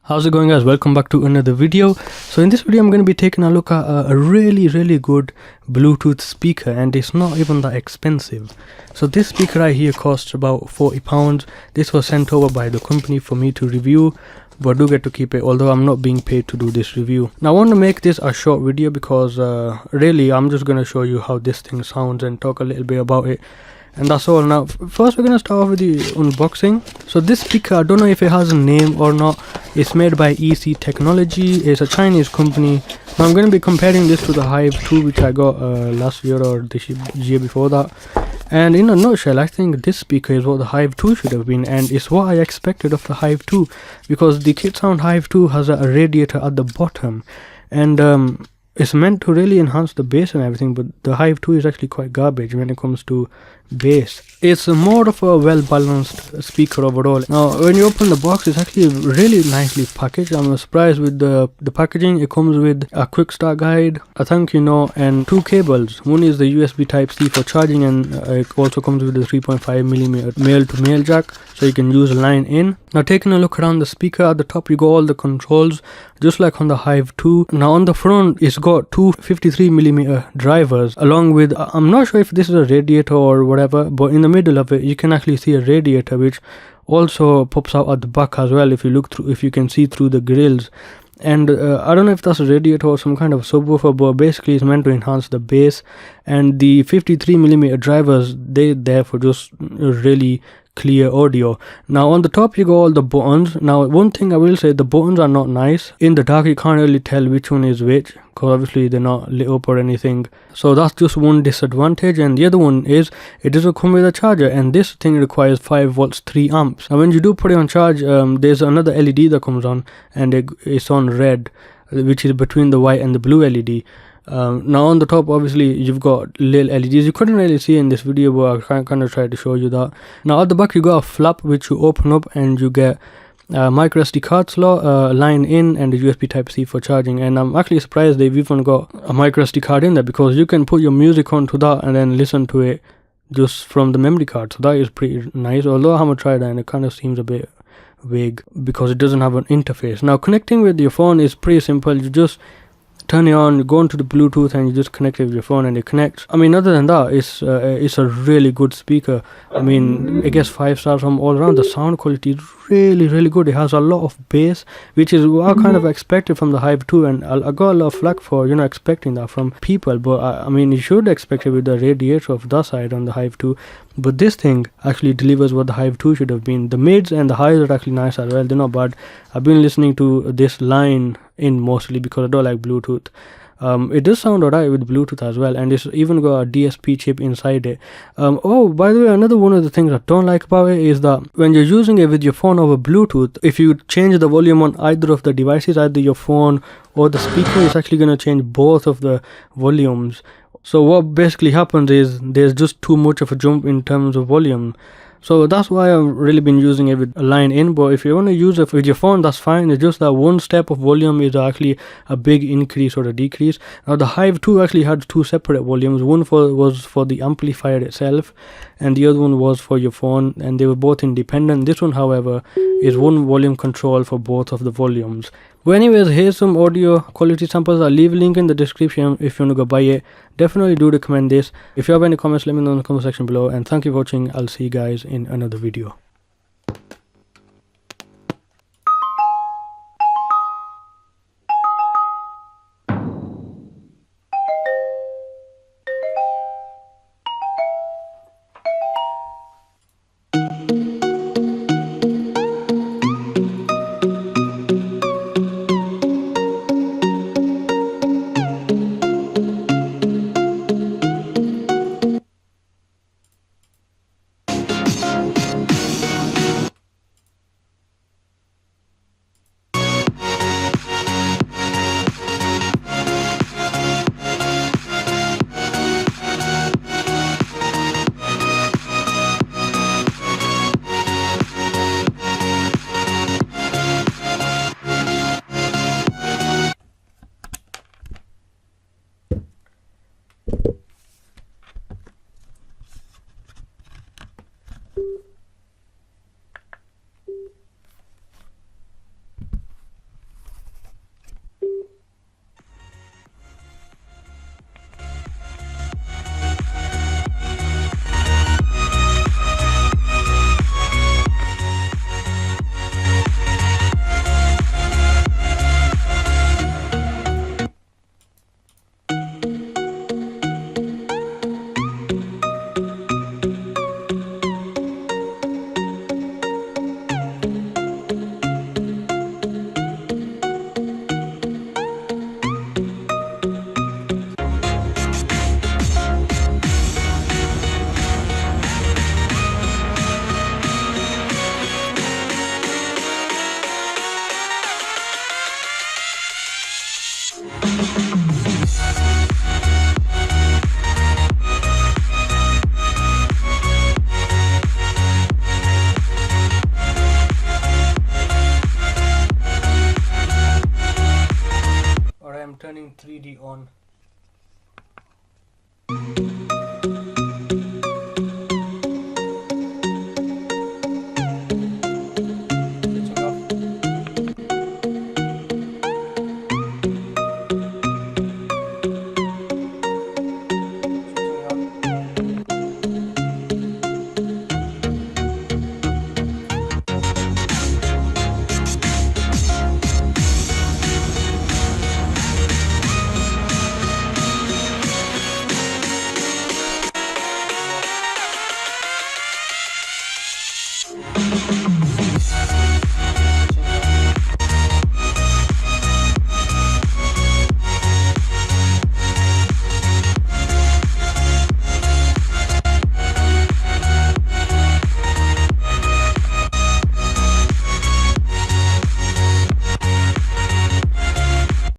How's it going, guys? Welcome back to another video. So in this video I'm going to be taking a look at a really good Bluetooth speaker, and it's not even that expensive. So this speaker right here costs about £40. This was sent over by the company for me to review, but I do get to keep it, although I'm not being paid to do this review. Now I want to make this a short video because really I'm just going to show you how this thing sounds and talk a little bit about it. And that's all. Now first we're gonna start off with the unboxing. So this speaker, I don't know if it has a name or not. It's made by EC Technology. It's a Chinese company. Now I'm gonna be comparing this to the Hive 2, which I got last year or this year before that. And in a nutshell, I think this speaker is what the Hive 2 should have been, and it's what I expected of the Hive 2, because the Kit Sound Hive 2 has a radiator at the bottom, and it's meant to really enhance the bass and everything, but the Hive 2 is actually quite garbage when it comes to bass. It's more of a well-balanced speaker overall. Now when you open the box, it's actually really nicely packaged. I'm surprised with the packaging. It comes with a quick start guide, a thank you note, and two cables. One is the USB Type-C for charging, and it also comes with the 3.5mm male-to-male jack, so you can use a line in. Now taking a look around the speaker, at the top you got all the controls, just like on the Hive 2. Now on the front, it's got two 53mm drivers, along with, I'm not sure if this is a radiator or whatever, but in the middle of it you can actually see a radiator, which also pops out at the back as well, if you look through, if you can see through the grills. And I don't know if that's a radiator or some kind of subwoofer, but basically it's meant to enhance the bass. And the 53mm drivers, they're there for just really clear audio. Now on the top you got all the buttons. Now one thing I will say, the buttons are not nice. In the dark you can't really tell which one is which, because obviously they're not lit up or anything, so that's just one disadvantage. And the other one is it doesn't come with a charger, and this thing requires 5 volts 3 amps. Now when you do put it on charge, there's another LED that comes on, and it's on red, which is between the white and the blue LED. Now on the top, obviously you've got little LEDs. You couldn't really see in this video, but I kind of tried to show you that. Now at the back you got a flap which you open up, and you get a micro SD card slot, line in, and a USB Type-C for charging. And I'm actually surprised they've even got a micro SD card in there, because you can put your music onto that and then listen to it just from the memory card. So that is pretty nice, although I haven't tried that and it kind of seems a bit vague because it doesn't have an interface. Now connecting with your phone is pretty simple. You just turn it on, you go into the Bluetooth, and you just connect it with your phone and it connects. I mean, other than that, it's a really good speaker. I mean, it gets 5 stars from all around. The sound quality is really good. It has a lot of bass, which is what I kind of expected from the Hive 2, and I got a lot of flack for, you know, expecting that from people. But I mean, you should expect it with the radiator of that side on the Hive 2. But this thing actually delivers what the Hive 2 should have been. The mids and the highs are actually nice as well. They're not bad. I've been listening to this line in mostly because I don't like Bluetooth. It does sound alright with Bluetooth as well, and it's even got a DSP chip inside it. Oh, by the way, another one of the things I don't like about it is that when you're using it with your phone over Bluetooth, if you change the volume on either of the devices, either your phone or the speaker, it's actually going to change both of the volumes. So what basically happens is there's just too much of a jump in terms of volume. So that's why I've really been using it with a line in. But if you want to use it with your phone, that's fine. It's just that one step of volume is actually a big increase or a decrease. Now the Hive 2 actually had 2 separate volumes. One was for the amplifier itself, and the other one was for your phone, and they were both independent. This one, however, is one volume control for both of the volumes. Well, anyways, here's some audio quality samples. I'll leave a link in the description if you want to go buy it. Definitely do recommend this. If you have any comments, let me know in the comment section below, and thank you for watching. I'll see you guys in another video. turning 3D on.